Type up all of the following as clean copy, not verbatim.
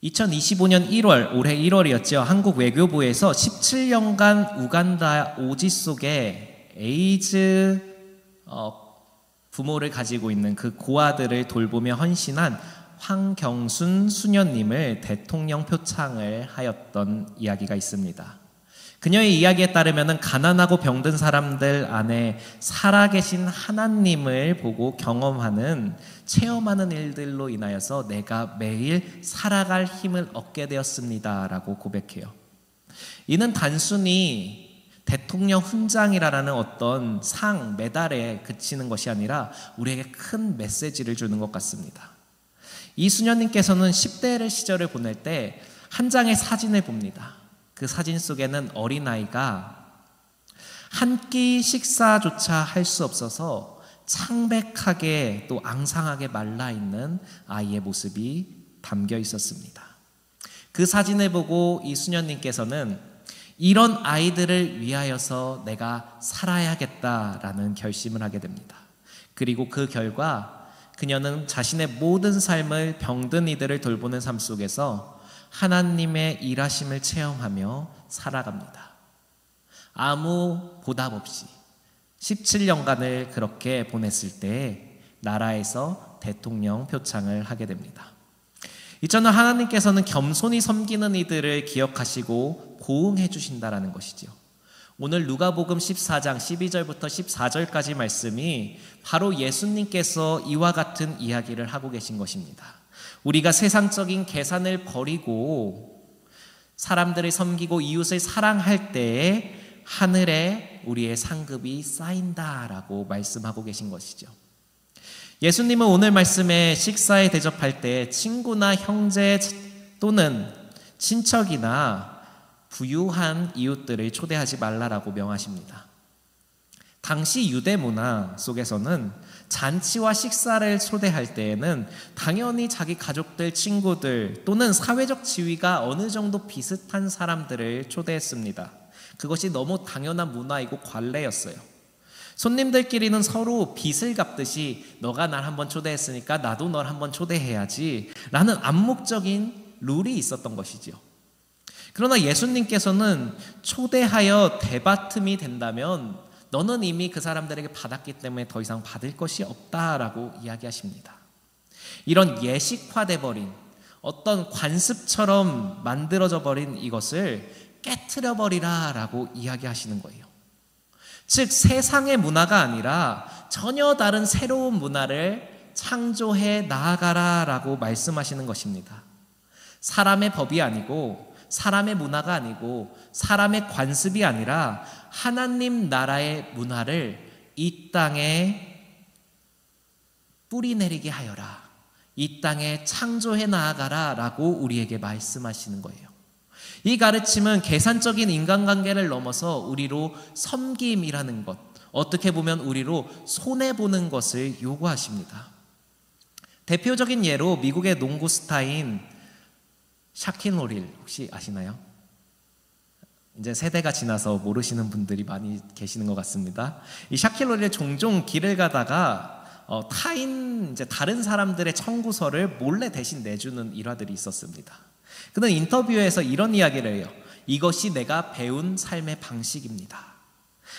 2025년 1월, 올해 1월이었죠. 한국 외교부에서 17년간 우간다 오지 속에 에이즈 부모를 가지고 있는 그 고아들을 돌보며 헌신한 황경순 수녀님을 대통령 표창을 하였던 이야기가 있습니다. 그녀의 이야기에 따르면 가난하고 병든 사람들 안에 살아계신 하나님을 보고 경험하는, 체험하는 일들로 인하여서 내가 매일 살아갈 힘을 얻게 되었습니다 라고 고백해요. 이는 단순히 대통령 훈장이라는 어떤 상, 메달에 그치는 것이 아니라 우리에게 큰 메시지를 주는 것 같습니다. 이 수녀님께서는 10대 시절을 보낼 때 한 장의 사진을 봅니다. 그 사진 속에는 어린아이가 한 끼 식사조차 할 수 없어서 창백하게 또 앙상하게 말라있는 아이의 모습이 담겨 있었습니다. 그 사진을 보고 이 수녀님께서는 이런 아이들을 위하여서 내가 살아야겠다라는 결심을 하게 됩니다. 그리고 그 결과 그녀는 자신의 모든 삶을 병든 이들을 돌보는 삶 속에서 하나님의 일하심을 체험하며 살아갑니다. 아무 보답 없이 17년간을 그렇게 보냈을 때 나라에서 대통령 표창을 하게 됩니다. 이처럼 하나님께서는 겸손히 섬기는 이들을 기억하시고 보응해 주신다라는 것이죠. 오늘 누가복음 14장 12절부터 14절까지 말씀이 바로 예수님께서 이와 같은 이야기를 하고 계신 것입니다. 우리가 세상적인 계산을 버리고 사람들을 섬기고 이웃을 사랑할 때에 하늘에 우리의 상급이 쌓인다라고 말씀하고 계신 것이죠. 예수님은 오늘 말씀에 식사에 대접할 때 친구나 형제 또는 친척이나 부유한 이웃들을 초대하지 말라라고 명하십니다. 당시 유대 문화 속에서는 잔치와 식사를 초대할 때에는 당연히 자기 가족들, 친구들 또는 사회적 지위가 어느 정도 비슷한 사람들을 초대했습니다. 그것이 너무 당연한 문화이고 관례였어요. 손님들끼리는 서로 빚을 갚듯이 너가 날 한번 초대했으니까 나도 널 한번 초대해야지 라는 암묵적인 룰이 있었던 것이죠. 그러나 예수님께서는 초대하여 대바툼이 된다면 너는 이미 그 사람들에게 받았기 때문에 더 이상 받을 것이 없다라고 이야기하십니다. 이런 예식화돼 버린 어떤 관습처럼 만들어져 버린 이것을 깨트려 버리라라고 이야기하시는 거예요. 즉 세상의 문화가 아니라 전혀 다른 새로운 문화를 창조해 나아가라라고 말씀하시는 것입니다. 사람의 법이 아니고 사람의 문화가 아니고 사람의 관습이 아니라 하나님 나라의 문화를 이 땅에 뿌리내리게 하여라, 이 땅에 창조해 나아가라 라고 우리에게 말씀하시는 거예요. 이 가르침은 계산적인 인간관계를 넘어서 우리로 섬김이라는 것, 어떻게 보면 우리로 손해보는 것을 요구하십니다. 대표적인 예로 미국의 농구 스타인 샤킨 오닐 혹시 아시나요? 이제 세대가 지나서 모르시는 분들이 많이 계시는 것 같습니다. 이 샤킨 오닐이 종종 길을 가다가 타인 이제 다른 사람들의 청구서를 몰래 대신 내주는 일화들이 있었습니다. 그는 인터뷰에서 이런 이야기를 해요. 이것이 내가 배운 삶의 방식입니다.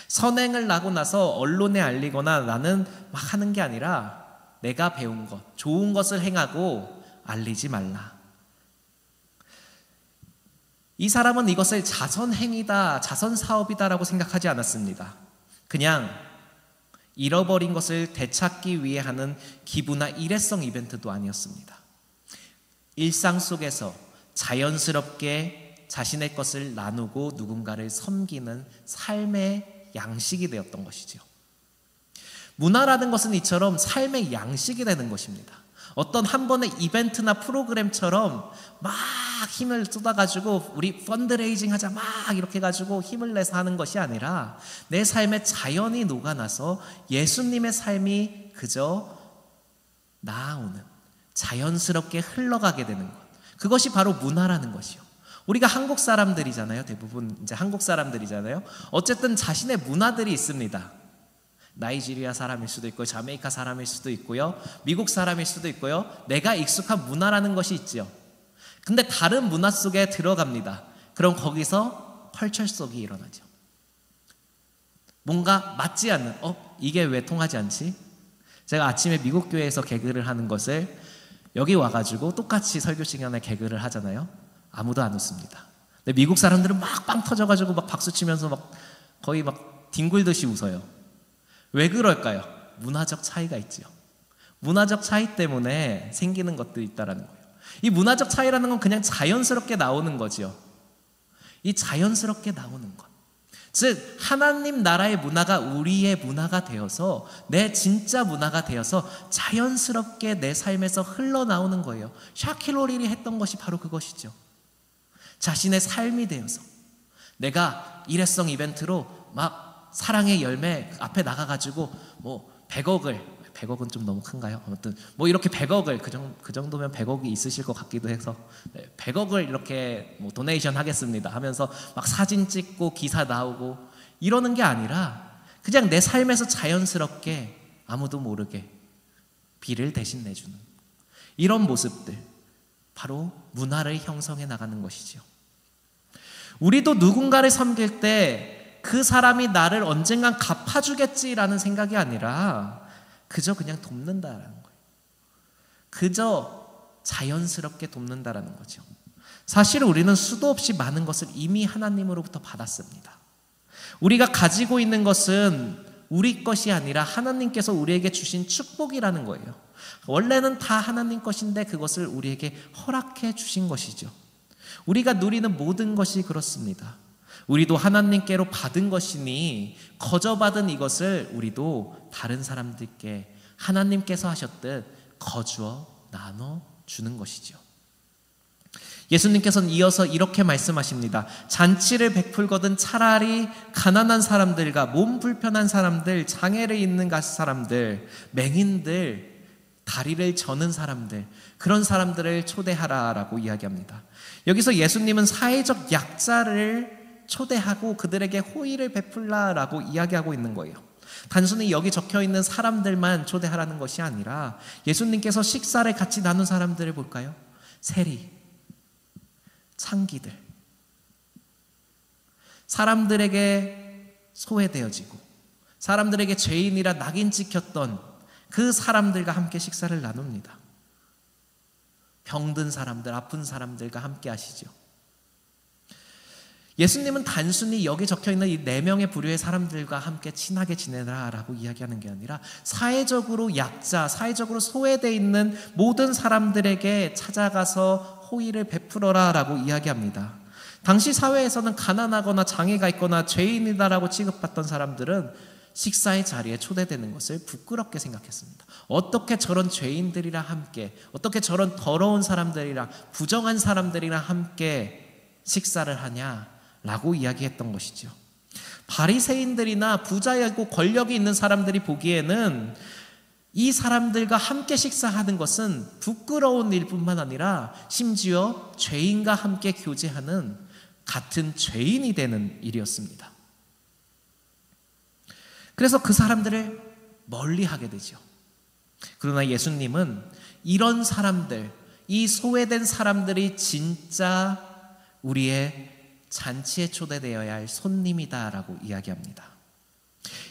선행을 하고 나서 언론에 알리거나 나는 막 하는 게 아니라 내가 배운 것, 좋은 것을 행하고 알리지 말라. 이 사람은 이것을 자선행위다, 자선사업이다라고 생각하지 않았습니다. 그냥 잃어버린 것을 되찾기 위해 하는 기부나 일회성 이벤트도 아니었습니다. 일상 속에서 자연스럽게 자신의 것을 나누고 누군가를 섬기는 삶의 양식이 되었던 것이죠. 문화라는 것은 이처럼 삶의 양식이 되는 것입니다. 어떤 한 번의 이벤트나 프로그램처럼 막 힘을 쏟아가지고 우리 펀드레이징 하자 막 이렇게 해가지고 힘을 내서 하는 것이 아니라 내 삶에 자연히 녹아나서 예수님의 삶이 그저 나아오는, 자연스럽게 흘러가게 되는 것, 그것이 바로 문화라는 것이요. 우리가 한국 사람들이잖아요. 대부분 이제 한국 사람들이잖아요. 어쨌든 자신의 문화들이 있습니다. 나이지리아 사람일 수도 있고 자메이카 사람일 수도 있고요, 미국 사람일 수도 있고요. 내가 익숙한 문화라는 것이 있죠. 근데 다른 문화 속에 들어갑니다. 그럼 거기서 컬처 속이 일어나죠. 뭔가 맞지 않는, 이게 왜 통하지 않지? 제가 아침에 미국 교회에서 개그를 하는 것을 여기 와가지고 똑같이 설교 시간에 개그를 하잖아요. 아무도 안 웃습니다. 근데 미국 사람들은 막 빵 터져가지고 막 박수 치면서 막 거의 막 뒹굴듯이 웃어요. 왜 그럴까요? 문화적 차이가 있죠. 문화적 차이 때문에 생기는 것들이 있다라는 거예요. 이 문화적 차이라는 건 그냥 자연스럽게 나오는 거죠. 이 자연스럽게 나오는 것. 즉 하나님 나라의 문화가 우리의 문화가 되어서 내 진짜 문화가 되어서 자연스럽게 내 삶에서 흘러나오는 거예요. 샤킬로릴이 했던 것이 바로 그것이죠. 자신의 삶이 되어서 내가 일회성 이벤트로 막 사랑의 열매 앞에 나가가지고 뭐 100억은 좀 너무 큰가요? 아무튼 뭐 이렇게 100억을 그 정도면 100억이 있으실 것 같기도 해서 100억을 이렇게 뭐 도네이션 하겠습니다 하면서 막 사진 찍고 기사 나오고 이러는 게 아니라 그냥 내 삶에서 자연스럽게 아무도 모르게 비를 대신 내주는 이런 모습들, 바로 문화를 형성해 나가는 것이죠. 우리도 누군가를 섬길 때 그 사람이 나를 언젠간 갚아주겠지라는 생각이 아니라 그저 그냥 돕는다라는 거예요. 그저 자연스럽게 돕는다라는 거죠. 사실 우리는 수도 없이 많은 것을 이미 하나님으로부터 받았습니다. 우리가 가지고 있는 것은 우리 것이 아니라 하나님께서 우리에게 주신 축복이라는 거예요. 원래는 다 하나님 것인데 그것을 우리에게 허락해 주신 것이죠. 우리가 누리는 모든 것이 그렇습니다. 우리도 하나님께로 받은 것이니 거저 받은 이것을 우리도 다른 사람들께 하나님께서 하셨듯 거주어 나눠 주는 것이죠. 예수님께서는 이어서 이렇게 말씀하십니다. 잔치를 베풀거든 차라리 가난한 사람들과 몸 불편한 사람들, 장애를 있는 사람들, 맹인들, 다리를 저는 사람들, 그런 사람들을 초대하라라고 이야기합니다. 여기서 예수님은 사회적 약자를 초대하고 그들에게 호의를 베풀라라고 이야기하고 있는 거예요. 단순히 여기 적혀있는 사람들만 초대하라는 것이 아니라 예수님께서 식사를 같이 나눈 사람들을 볼까요? 세리, 창기들, 사람들에게 소외되어지고 사람들에게 죄인이라 낙인 찍혔던 그 사람들과 함께 식사를 나눕니다. 병든 사람들, 아픈 사람들과 함께 하시죠. 예수님은 단순히 여기 적혀있는 이 4명의 부류의 사람들과 함께 친하게 지내라라고 이야기하는 게 아니라 사회적으로 약자, 사회적으로 소외되어 있는 모든 사람들에게 찾아가서 호의를 베풀어라라고 이야기합니다. 당시 사회에서는 가난하거나 장애가 있거나 죄인이다라고 취급받던 사람들은 식사의 자리에 초대되는 것을 부끄럽게 생각했습니다. 어떻게 저런 죄인들이랑 함께, 어떻게 저런 더러운 사람들이랑 부정한 사람들이랑 함께 식사를 하냐라고 이야기했던 것이죠. 바리새인들이나 부자이고 권력이 있는 사람들이 보기에는 이 사람들과 함께 식사하는 것은 부끄러운 일뿐만 아니라 심지어 죄인과 함께 교제하는 같은 죄인이 되는 일이었습니다. 그래서 그 사람들을 멀리하게 되죠. 그러나 예수님은 이런 사람들, 이 소외된 사람들이 진짜 우리의 잔치에 초대되어야 할 손님이다라고 이야기합니다.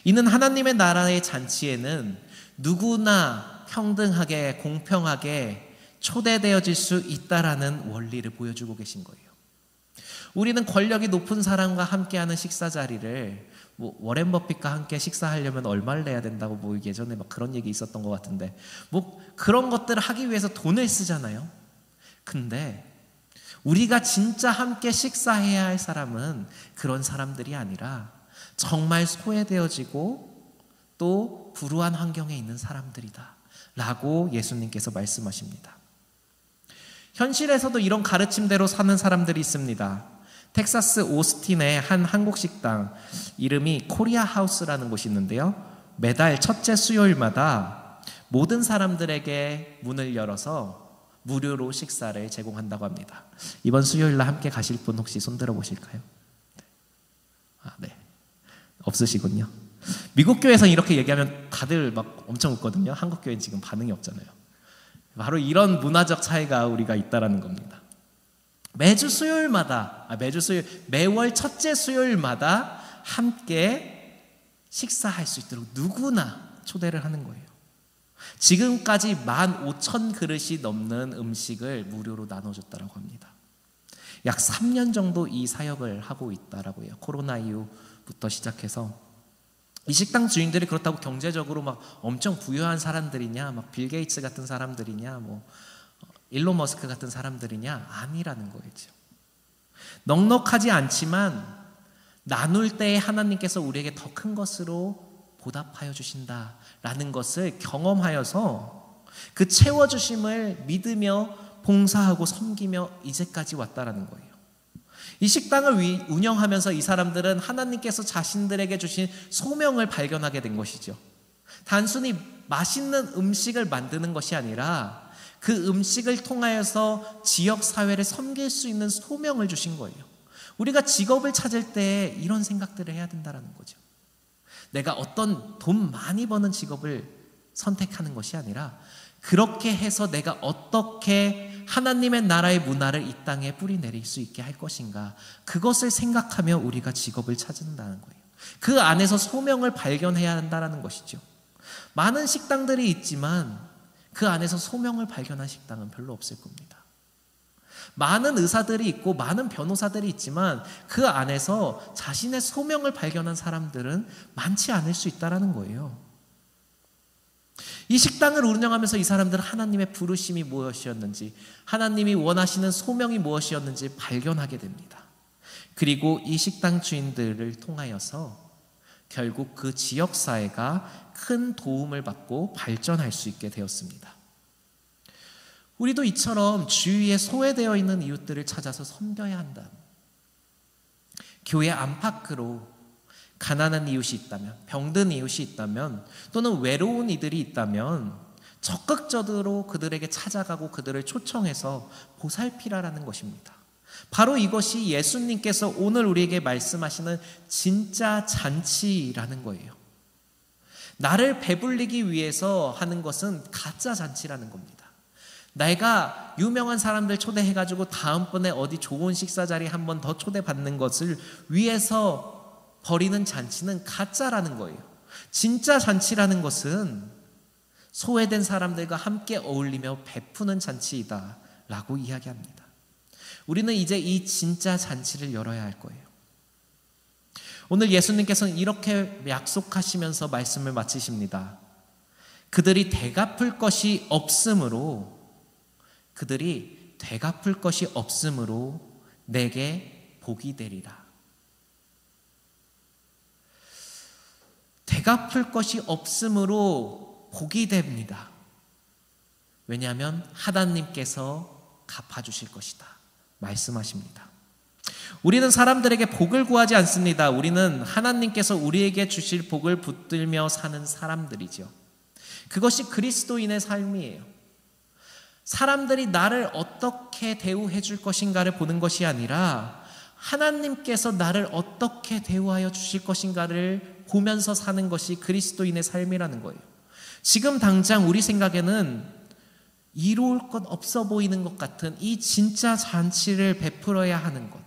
이는 하나님의 나라의 잔치에는 누구나 평등하게 공평하게 초대되어질 수 있다라는 원리를 보여주고 계신 거예요. 우리는 권력이 높은 사람과 함께하는 식사 자리를 뭐 워렌 버핏과 함께 식사하려면 얼마를 내야 된다고 뭐 예전에 막 그런 얘기 있었던 것 같은데 뭐 그런 것들을 하기 위해서 돈을 쓰잖아요. 근데 우리가 진짜 함께 식사해야 할 사람은 그런 사람들이 아니라 정말 소외되어지고 또 불우한 환경에 있는 사람들이다 라고 예수님께서 말씀하십니다. 현실에서도 이런 가르침대로 사는 사람들이 있습니다. 텍사스 오스틴의 한 한국 식당, 이름이 코리아 하우스라는 곳이 있는데요, 매달 첫째 수요일마다 모든 사람들에게 문을 열어서 무료로 식사를 제공한다고 합니다. 이번 수요일날 함께 가실 분 혹시 손들어 보실까요? 네. 없으시군요. 미국 교회에서는 이렇게 얘기하면 다들 막 엄청 웃거든요. 한국 교회는 지금 반응이 없잖아요. 바로 이런 문화적 차이가 우리가 있다라는 겁니다. 매월 첫째 수요일마다 함께 식사할 수 있도록 누구나 초대를 하는 거예요. 지금까지 15,000그릇이 넘는 음식을 무료로 나눠줬다고 합니다. 약 3년 정도 이 사역을 하고 있다라고 해요. 코로나 이후부터 시작해서. 이 식당 주인들이 그렇다고 경제적으로 막 엄청 부유한 사람들이냐, 막 빌 게이츠 같은 사람들이냐, 뭐 일론 머스크 같은 사람들이냐, 아니라는 거겠죠. 넉넉하지 않지만 나눌 때 하나님께서 우리에게 더 큰 것으로 보답하여 주신다라는 것을 경험하여서 그 채워주심을 믿으며 봉사하고 섬기며 이제까지 왔다라는 거예요. 이 식당을 운영하면서 이 사람들은 하나님께서 자신들에게 주신 소명을 발견하게 된 것이죠. 단순히 맛있는 음식을 만드는 것이 아니라 그 음식을 통하여서 지역사회를 섬길 수 있는 소명을 주신 거예요. 우리가 직업을 찾을 때 이런 생각들을 해야 된다는 거죠. 내가 어떤 돈 많이 버는 직업을 선택하는 것이 아니라 그렇게 해서 내가 어떻게 하나님의 나라의 문화를 이 땅에 뿌리내릴 수 있게 할 것인가, 그것을 생각하며 우리가 직업을 찾는다는 거예요. 그 안에서 소명을 발견해야 한다는 것이죠. 많은 식당들이 있지만 그 안에서 소명을 발견한 식당은 별로 없을 겁니다. 많은 의사들이 있고 많은 변호사들이 있지만 그 안에서 자신의 소명을 발견한 사람들은 많지 않을 수 있다는 거예요. 이 식당을 운영하면서 이 사람들은 하나님의 부르심이 무엇이었는지, 하나님이 원하시는 소명이 무엇이었는지 발견하게 됩니다. 그리고 이 식당 주인들을 통하여서 결국 그 지역사회가 큰 도움을 받고 발전할 수 있게 되었습니다. 우리도 이처럼 주위에 소외되어 있는 이웃들을 찾아서 섬겨야 한다. 교회 안팎으로 가난한 이웃이 있다면, 병든 이웃이 있다면, 또는 외로운 이들이 있다면 적극적으로 그들에게 찾아가고 그들을 초청해서 보살피라라는 것입니다. 바로 이것이 예수님께서 오늘 우리에게 말씀하시는 진짜 잔치라는 거예요. 나를 배불리기 위해서 하는 것은 가짜 잔치라는 겁니다. 내가 유명한 사람들 초대해가지고 다음번에 어디 좋은 식사 자리 한 번 더 초대받는 것을 위해서 벌이는 잔치는 가짜라는 거예요. 진짜 잔치라는 것은 소외된 사람들과 함께 어울리며 베푸는 잔치이다 라고 이야기합니다. 우리는 이제 이 진짜 잔치를 열어야 할 거예요. 오늘 예수님께서는 이렇게 약속하시면서 말씀을 마치십니다. 그들이 되갚을 것이 없으므로 내게 복이 되리라. 되갚을 것이 없으므로 복이 됩니다. 왜냐하면 하나님께서 갚아주실 것이다 말씀하십니다. 우리는 사람들에게 복을 구하지 않습니다. 우리는 하나님께서 우리에게 주실 복을 붙들며 사는 사람들이죠. 그것이 그리스도인의 삶이에요. 사람들이 나를 어떻게 대우해 줄 것인가를 보는 것이 아니라 하나님께서 나를 어떻게 대우하여 주실 것인가를 보면서 사는 것이 그리스도인의 삶이라는 거예요. 지금 당장 우리 생각에는 이로울 것 없어 보이는 것 같은 이 진짜 잔치를 베풀어야 하는 것,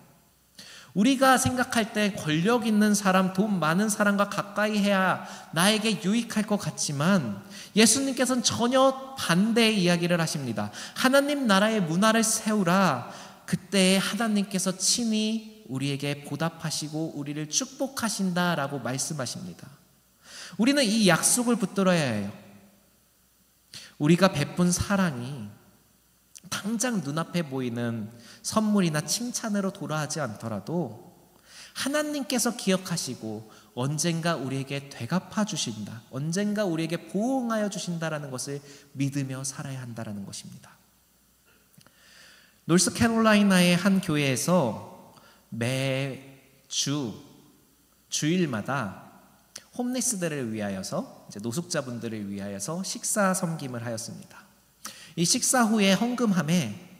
우리가 생각할 때 권력 있는 사람, 돈 많은 사람과 가까이 해야 나에게 유익할 것 같지만 예수님께서는 전혀 반대의 이야기를 하십니다. 하나님 나라의 문화를 세우라. 그때 하나님께서 친히 우리에게 보답하시고 우리를 축복하신다라고 말씀하십니다. 우리는 이 약속을 붙들어야 해요. 우리가 베푼 사랑이 당장 눈앞에 보이는 선물이나 칭찬으로 돌아가지 않더라도 하나님께서 기억하시고 언젠가 우리에게 되갚아 주신다, 언젠가 우리에게 보응하여 주신다라는 것을 믿으며 살아야 한다는 것입니다. 노스캐롤라이나의 한 교회에서 매주 주일마다 홈리스들을 위하여서, 노숙자분들을 위하여서 식사 섬김을 하였습니다. 이 식사 후에 헌금함에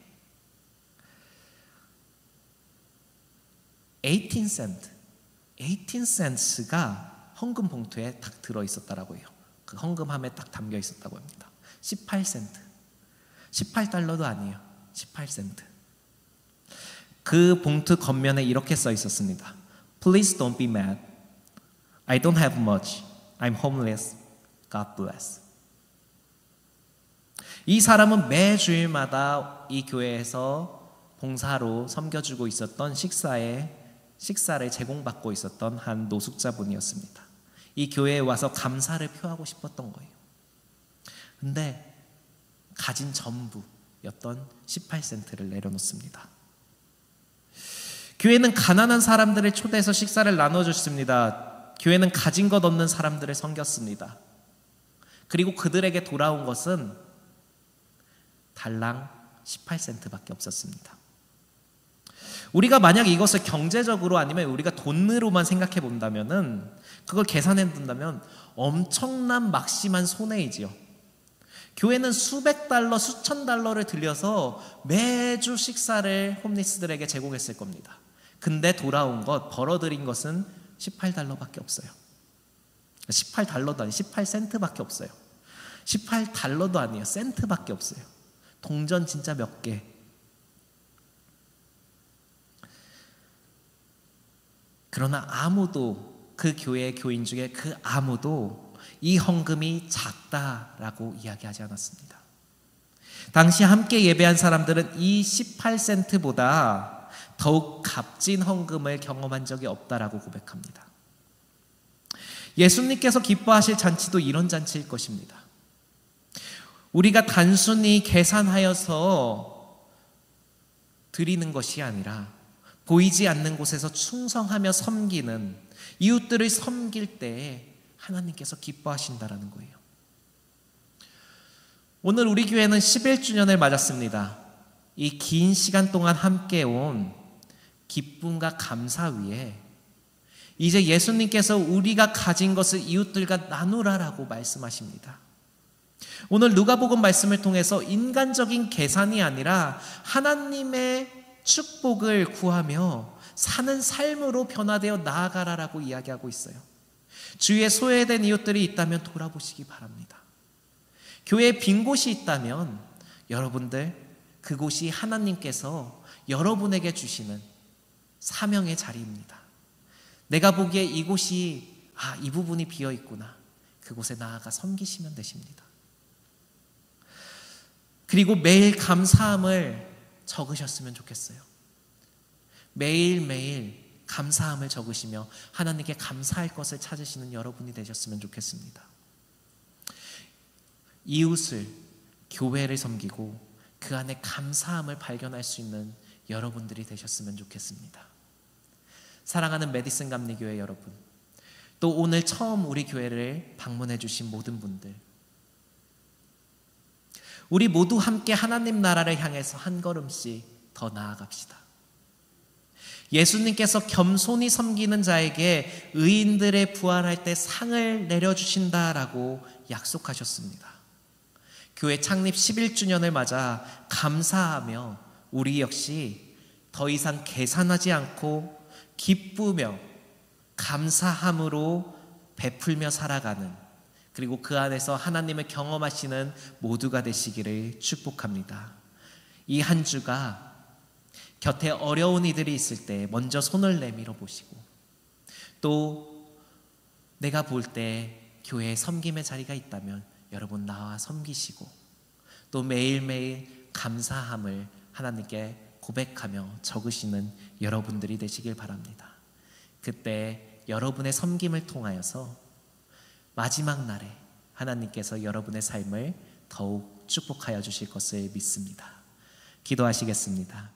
18센트가 헌금 봉투에 딱 들어있었다라고 해요. 그 헌금함에 딱 담겨 있었다고 합니다. 18센트. 18달러도 아니에요. 18센트. 그 봉투 겉면에 이렇게 써 있었습니다. Please don't be mad. I don't have much. I'm homeless. God bless. 이 사람은 매 주일마다 이 교회에서 봉사로 섬겨주고 있었던 식사를 제공받고 있었던 한 노숙자분이었습니다. 이 교회에 와서 감사를 표하고 싶었던 거예요. 근데 가진 전부였던 18센트를 내려놓습니다. 교회는 가난한 사람들을 초대해서 식사를 나눠줬습니다. 교회는 가진 것 없는 사람들을 섬겼습니다. 그리고 그들에게 돌아온 것은 달랑 18센트밖에 없었습니다. 우리가 만약 이것을 경제적으로 아니면 우리가 돈으로만 생각해 본다면은, 그걸 계산해 본다면 엄청난 막심한 손해이지요. 교회는 수백 달러, 수천 달러를 들여서 매주 식사를 홈리스들에게 제공했을 겁니다. 근데 돌아온 것, 벌어들인 것은 18달러밖에 없어요. 18달러도 아니에요. 18센트밖에 없어요. 18달러도 아니에요. 센트밖에 없어요. 동전 진짜 몇 개. 그러나 아무도, 그 교회의 교인 중에 그 아무도 이 헌금이 작다라고 이야기하지 않았습니다. 당시 함께 예배한 사람들은 이 18센트보다 더욱 값진 헌금을 경험한 적이 없다라고 고백합니다. 예수님께서 기뻐하실 잔치도 이런 잔치일 것입니다. 우리가 단순히 계산하여서 드리는 것이 아니라 보이지 않는 곳에서 충성하며 섬기는, 이웃들을 섬길 때에 하나님께서 기뻐하신다라는 거예요. 오늘 우리 교회는 11주년을 맞았습니다. 이 긴 시간 동안 함께 온 기쁨과 감사 위에 이제 예수님께서 우리가 가진 것을 이웃들과 나누라라고 말씀하십니다. 오늘 누가복음 말씀을 통해서 인간적인 계산이 아니라 하나님의 축복을 구하며 사는 삶으로 변화되어 나아가라라고 이야기하고 있어요. 주위에 소외된 이웃들이 있다면 돌아보시기 바랍니다. 교회에 빈 곳이 있다면 여러분들, 그곳이 하나님께서 여러분에게 주시는 사명의 자리입니다. 내가 보기에 이곳이, 이 부분이 비어 있구나. 그곳에 나아가 섬기시면 되십니다. 그리고 매일 감사함을 적으셨으면 좋겠어요. 매일매일 감사함을 적으시며 하나님께 감사할 것을 찾으시는 여러분이 되셨으면 좋겠습니다. 이웃을, 교회를 섬기고 그 안에 감사함을 발견할 수 있는 여러분들이 되셨으면 좋겠습니다. 사랑하는 메디슨 감리교회 여러분, 또 오늘 처음 우리 교회를 방문해 주신 모든 분들, 우리 모두 함께 하나님 나라를 향해서 한 걸음씩 더 나아갑시다. 예수님께서 겸손히 섬기는 자에게 의인들의 부활할 때 상을 내려주신다라고 약속하셨습니다. 교회 창립 11주년을 맞아 감사하며 우리 역시 더 이상 계산하지 않고 기쁘며 감사함으로 베풀며 살아가는, 그리고 그 안에서 하나님을 경험하시는 모두가 되시기를 축복합니다. 이 한 주가 곁에 어려운 이들이 있을 때 먼저 손을 내밀어 보시고, 또 내가 볼 때 교회에 섬김의 자리가 있다면 여러분 나와 섬기시고, 또 매일매일 감사함을 하나님께 고백하며 적으시는 여러분들이 되시길 바랍니다. 그때 여러분의 섬김을 통하여서 마지막 날에 하나님께서 여러분의 삶을 더욱 축복하여 주실 것을 믿습니다. 기도하시겠습니다.